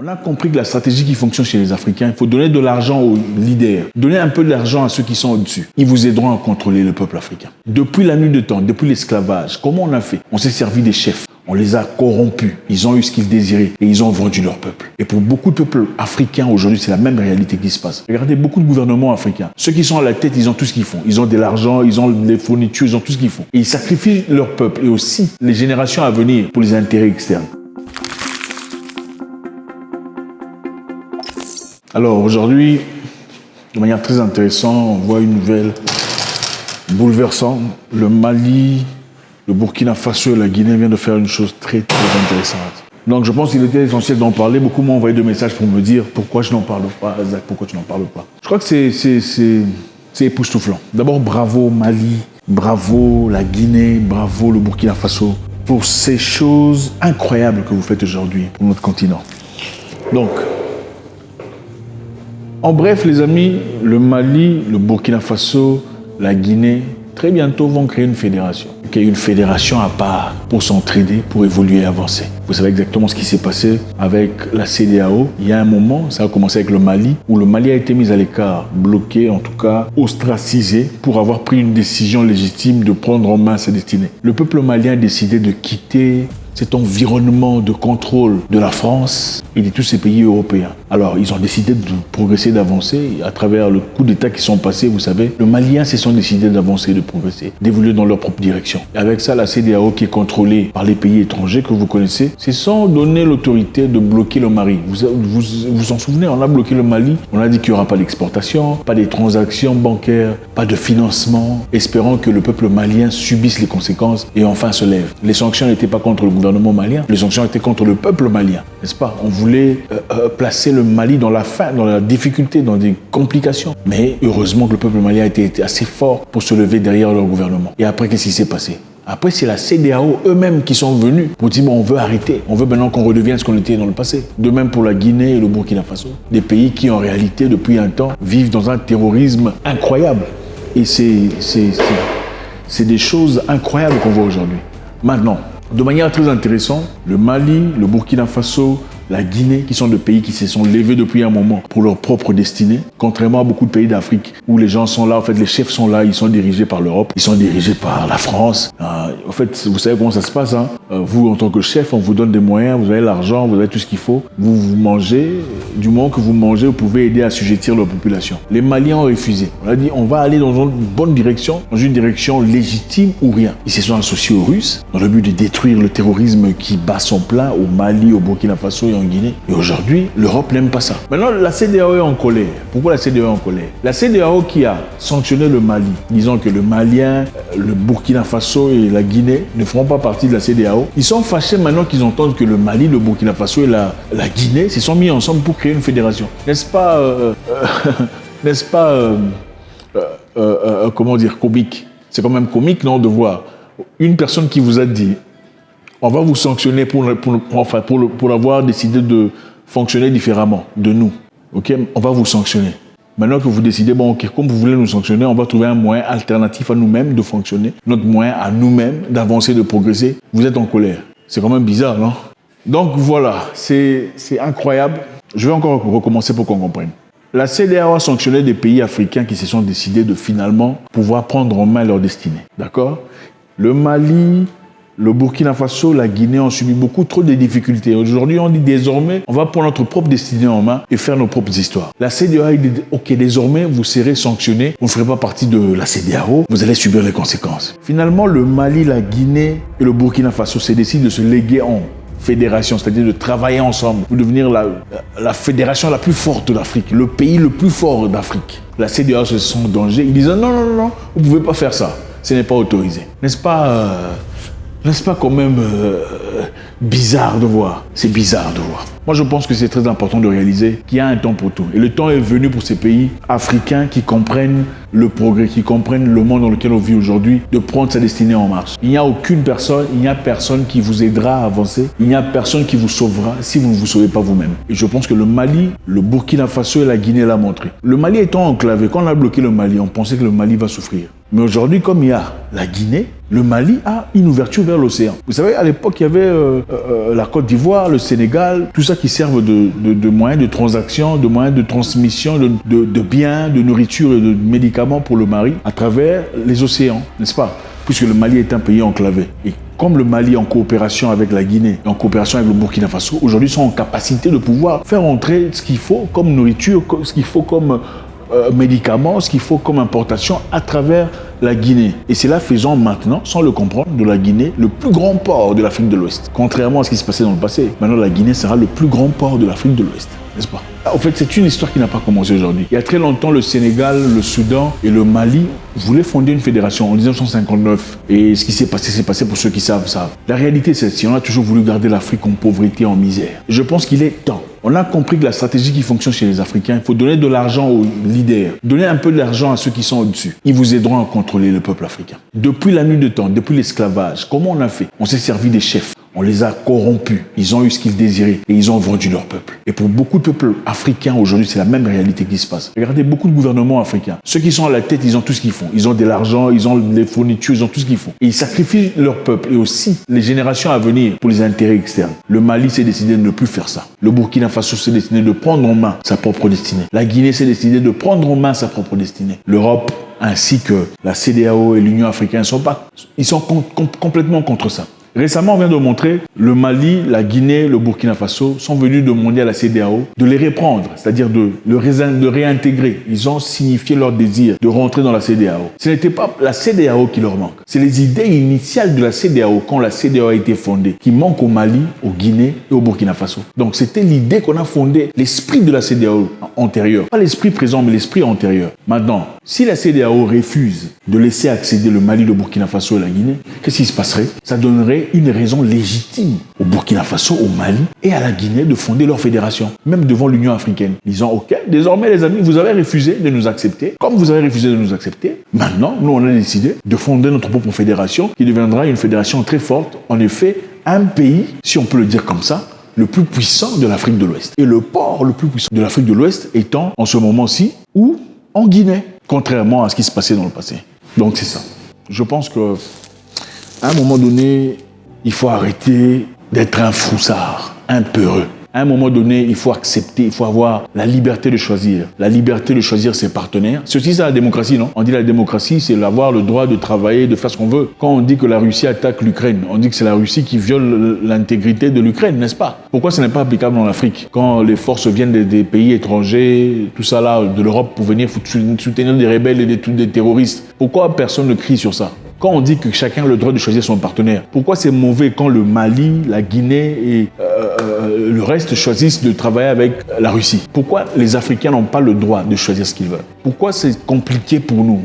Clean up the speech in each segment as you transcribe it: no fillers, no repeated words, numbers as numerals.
On a compris que la stratégie qui fonctionne chez les Africains, il faut donner de l'argent aux leaders, donner un peu d'argent à ceux qui sont au-dessus. Ils vous aideront à contrôler le peuple africain. Depuis la nuit de temps, depuis l'esclavage, comment on a fait? On s'est servi des chefs. On les a corrompus, ils ont eu ce qu'ils désiraient et ils ont vendu leur peuple. Et pour beaucoup de peuples africains aujourd'hui, c'est la même réalité qui se passe. Regardez beaucoup de gouvernements africains. Ceux qui sont à la tête, ils ont tout ce qu'ils font. Ils ont de l'argent, ils ont des fournitures, ils ont tout ce qu'ils font. Et ils sacrifient leur peuple et aussi les générations à venir pour les intérêts externes. Alors aujourd'hui, de manière très intéressante, on voit une nouvelle bouleversante. Le Mali, le Burkina Faso et la Guinée viennent de faire une chose très très intéressante. Donc je pense qu'il était essentiel d'en parler. Beaucoup m'ont envoyé de messages pour me dire pourquoi je n'en parle pas, Zach, pourquoi tu n'en parles pas. Je crois que c'est époustouflant. D'abord, bravo Mali, bravo la Guinée, bravo le Burkina Faso pour ces choses incroyables que vous faites aujourd'hui pour notre continent. Donc, en bref, les amis, le Mali, le Burkina Faso, la Guinée, très bientôt vont créer une fédération. Une fédération à part pour s'entraider, pour évoluer et avancer. Vous savez exactement ce qui s'est passé avec la CEDEAO. Il y a un moment, ça a commencé avec le Mali, où le Mali a été mis à l'écart, bloqué, en tout cas ostracisé, pour avoir pris une décision légitime de prendre en main sa destinée. Le peuple malien a décidé de quitter cet environnement de contrôle de la France et de tous ces pays européens. Alors, ils ont décidé de progresser, d'avancer. À travers le coup d'État qui sont passés, vous savez, les Maliens se sont décidés d'avancer, de progresser, d'évoluer dans leur propre direction. Et avec ça, la CEDEAO, qui est contrôlée par les pays étrangers que vous connaissez, se sont donné l'autorité de bloquer le Mali. Vous en souvenez, on a bloqué le Mali. On a dit qu'il n'y aura pas d'exportation, pas de transactions bancaires, pas de financement, espérant que le peuple malien subisse les conséquences et enfin se lève. Les sanctions n'étaient pas contre le gouvernement malien, les sanctions étaient contre le peuple malien, n'est-ce pas? On voulait placer le Mali dans la faim, dans la difficulté, dans des complications. Mais heureusement que le peuple malien a été assez fort pour se lever derrière leur gouvernement. Et après, qu'est-ce qui s'est passé? Après, c'est la CEDEAO eux-mêmes qui sont venus pour dire bon, on veut arrêter, on veut maintenant qu'on redevienne ce qu'on était dans le passé. De même pour la Guinée et le Burkina Faso, des pays qui en réalité, depuis un temps, vivent dans un terrorisme incroyable. Et c'est des choses incroyables qu'on voit aujourd'hui. Maintenant, de manière très intéressante, le Mali, le Burkina Faso, la Guinée, qui sont des pays qui se sont levés depuis un moment pour leur propre destinée, contrairement à beaucoup de pays d'Afrique où les gens sont là, en fait les chefs sont là, ils sont dirigés par l'Europe, ils sont dirigés par la France. En fait, vous savez comment ça se passe, hein? Vous, en tant que chef, on vous donne des moyens, vous avez l'argent, vous avez tout ce qu'il faut, vous mangez, du moment que vous mangez, vous pouvez aider à assujettir leur population. Les Maliens ont refusé. On a dit, on va aller dans une bonne direction, dans une direction légitime ou rien. Ils se sont associés aux Russes dans le but de détruire le terrorisme qui bat son plein au Mali, au Burkina Faso et en Guinée. Et aujourd'hui, l'Europe n'aime pas ça. Maintenant, la CEDEAO est en colère. Pourquoi la CEDEAO est en colère? La CEDEAO qui a sanctionné le Mali, disant que le Malien, le Burkina Faso et la Guinée ne feront pas partie de la CEDEAO. Ils sont fâchés maintenant qu'ils entendent que le Mali, le Burkina Faso et la Guinée se sont mis ensemble pour créer une fédération. N'est-ce pas, comment dire, comique? C'est quand même comique, non, de voir une personne qui vous a dit on va vous sanctionner pour avoir décidé de fonctionner différemment de nous. Ok, on va vous sanctionner. Maintenant que vous décidez, bon, ok, comme vous voulez nous sanctionner, on va trouver un moyen alternatif à nous-mêmes de fonctionner, notre moyen à nous-mêmes d'avancer, de progresser. Vous êtes en colère. C'est quand même bizarre, non? Donc voilà, c'est incroyable. Je vais encore recommencer pour qu'on comprenne. La CEDEAO a sanctionné des pays africains qui se sont décidés de finalement pouvoir prendre en main leur destinée. D'accord? Le Mali, le Burkina Faso, la Guinée ont subi beaucoup trop de difficultés. Aujourd'hui, on dit désormais, on va prendre notre propre destinée en main et faire nos propres histoires. La CEDEAO a dit, ok, désormais, vous serez sanctionnés, vous ne ferez pas partie de la CEDEAO, vous allez subir les conséquences. Finalement, le Mali, la Guinée et le Burkina Faso se décident de se léguer en fédération, c'est-à-dire de travailler ensemble pour devenir la fédération la plus forte d'Afrique, le pays le plus fort d'Afrique. La CEDEAO se sent en danger. Ils disent non, vous ne pouvez pas faire ça. Ce n'est pas autorisé. N'est-ce pas quand même bizarre de voir? C'est bizarre de voir. Moi, je pense que c'est très important de réaliser qu'il y a un temps pour tout. Et le temps est venu pour ces pays africains qui comprennent le progrès, qui comprennent le monde dans lequel on vit aujourd'hui, de prendre sa destinée en marche. Il n'y a aucune personne, il n'y a personne qui vous aidera à avancer. Il n'y a personne qui vous sauvera si vous ne vous sauvez pas vous-même. Et je pense que le Mali, le Burkina Faso et la Guinée l'ont montré. Le Mali étant enclavé, quand on a bloqué le Mali, on pensait que le Mali va souffrir. Mais aujourd'hui, comme il y a la Guinée, le Mali a une ouverture vers l'océan. Vous savez, à l'époque, il y avait la Côte d'Ivoire, le Sénégal, tout ça qui servent de moyens de transaction, de moyens de transmission de biens, de nourriture et de médicaments pour le Mali à travers les océans, n'est-ce pas? Puisque le Mali est un pays enclavé. Et comme le Mali, en coopération avec la Guinée, en coopération avec le Burkina Faso, aujourd'hui sont en capacité de pouvoir faire entrer ce qu'il faut comme nourriture, ce qu'il faut comme médicaments, ce qu'il faut comme importation à travers la Guinée. Et c'est là faisant maintenant, sans le comprendre, de la Guinée le plus grand port de l'Afrique de l'Ouest. Contrairement à ce qui se passait dans le passé, maintenant la Guinée sera le plus grand port de l'Afrique de l'Ouest, n'est-ce pas? En fait, c'est une histoire qui n'a pas commencé aujourd'hui. Il y a très longtemps, le Sénégal, le Soudan et le Mali voulaient fonder une fédération en 1959. Et ce qui s'est passé pour ceux qui savent. La réalité, c'est celle-ci. On a toujours voulu garder l'Afrique en pauvreté, en misère. Je pense qu'il est temps. On a compris que la stratégie qui fonctionne chez les Africains, il faut donner de l'argent aux leaders, donner un peu d'argent à ceux qui sont au-dessus. Ils vous aideront à contrôler le peuple africain. Depuis la nuit de temps, depuis l'esclavage, comment on a fait? On s'est servi des chefs. On les a corrompus. Ils ont eu ce qu'ils désiraient et ils ont vendu leur peuple. Et pour beaucoup de peuples africains aujourd'hui, c'est la même réalité qui se passe. Regardez beaucoup de gouvernements africains. Ceux qui sont à la tête, ils ont tout ce qu'ils font. Ils ont de l'argent, ils ont des fournitures, ils ont tout ce qu'ils font. Et ils sacrifient leur peuple et aussi les générations à venir pour les intérêts externes. Le Mali s'est décidé de ne plus faire ça. Le Burkina Faso s'est décidé de prendre en main sa propre destinée. La Guinée s'est décidé de prendre en main sa propre destinée. L'Europe ainsi que la CEDEAO et l'Union africaine ils sont complètement contre ça. Récemment, on vient de montrer le Mali, la Guinée, le Burkina Faso sont venus demander à la CEDEAO de les reprendre, c'est-à-dire de réintégrer. Ils ont signifié leur désir de rentrer dans la CEDEAO. Ce n'était pas la CEDEAO qui leur manque. C'est les idées initiales de la CEDEAO, quand la CEDEAO a été fondée, qui manquent au Mali, au Guinée et au Burkina Faso. Donc c'était l'idée qu'on a fondé, l'esprit de la CEDEAO antérieur. Pas l'esprit présent, mais l'esprit antérieur. Maintenant, si la CEDEAO refuse de laisser accéder le Mali, le Burkina Faso et la Guinée, qu'est-ce qui se passerait? Ça donnerait une raison légitime au Burkina Faso, au Mali et à la Guinée de fonder leur fédération, même devant l'Union africaine, disant ok, désormais les amis, vous avez refusé de nous accepter, comme vous avez refusé de nous accepter, maintenant nous on a décidé de fonder notre propre fédération qui deviendra une fédération très forte, en effet un pays, si on peut le dire comme ça, le plus puissant de l'Afrique de l'Ouest. Et le port le plus puissant de l'Afrique de l'Ouest étant en ce moment-ci ou en Guinée, contrairement à ce qui se passait dans le passé. Donc c'est ça. Je pense que à un moment donné, il faut arrêter d'être un froussard, un peureux. À un moment donné, il faut accepter, il faut avoir la liberté de choisir. La liberté de choisir ses partenaires. C'est aussi ça la démocratie, non? On dit la démocratie, c'est avoir le droit de travailler, de faire ce qu'on veut. Quand on dit que la Russie attaque l'Ukraine, on dit que c'est la Russie qui viole l'intégrité de l'Ukraine, n'est-ce pas? Pourquoi ce n'est pas applicable en Afrique? Quand les forces viennent des pays étrangers, tout ça là, de l'Europe pour venir soutenir des rebelles et des terroristes, pourquoi personne ne crie sur ça? Quand on dit que chacun a le droit de choisir son partenaire, pourquoi c'est mauvais quand le Mali, la Guinée et le reste choisissent de travailler avec la Russie? Pourquoi les Africains n'ont pas le droit de choisir ce qu'ils veulent? Pourquoi c'est compliqué pour nous?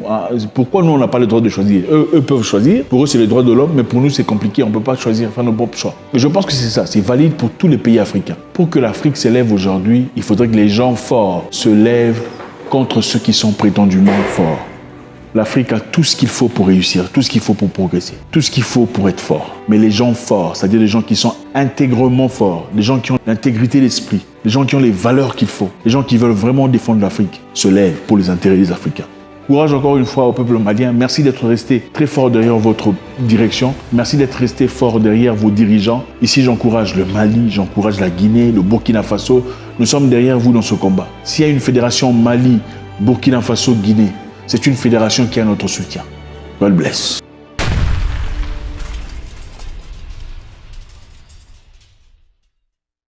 Pourquoi nous, on n'a pas le droit de choisir? Eux peuvent choisir, pour eux c'est les droits de l'homme, mais pour nous c'est compliqué, on ne peut pas choisir, faire nos propres choix. Et je pense que c'est ça, c'est valide pour tous les pays africains. Pour que l'Afrique s'élève aujourd'hui, il faudrait que les gens forts se lèvent contre ceux qui sont prétendument forts. L'Afrique a tout ce qu'il faut pour réussir, tout ce qu'il faut pour progresser, tout ce qu'il faut pour être fort. Mais les gens forts, c'est-à-dire les gens qui sont intégrement forts, les gens qui ont l'intégrité d'esprit, les gens qui ont les valeurs qu'il faut, les gens qui veulent vraiment défendre l'Afrique, se lèvent pour les intérêts des Africains. Courage encore une fois au peuple malien. Merci d'être resté très fort derrière votre direction. Merci d'être resté fort derrière vos dirigeants. Ici, j'encourage le Mali, j'encourage la Guinée, le Burkina Faso. Nous sommes derrière vous dans ce combat. S'il y a une fédération Mali, Burkina Faso, Guinée, c'est une fédération qui a notre soutien. God bless.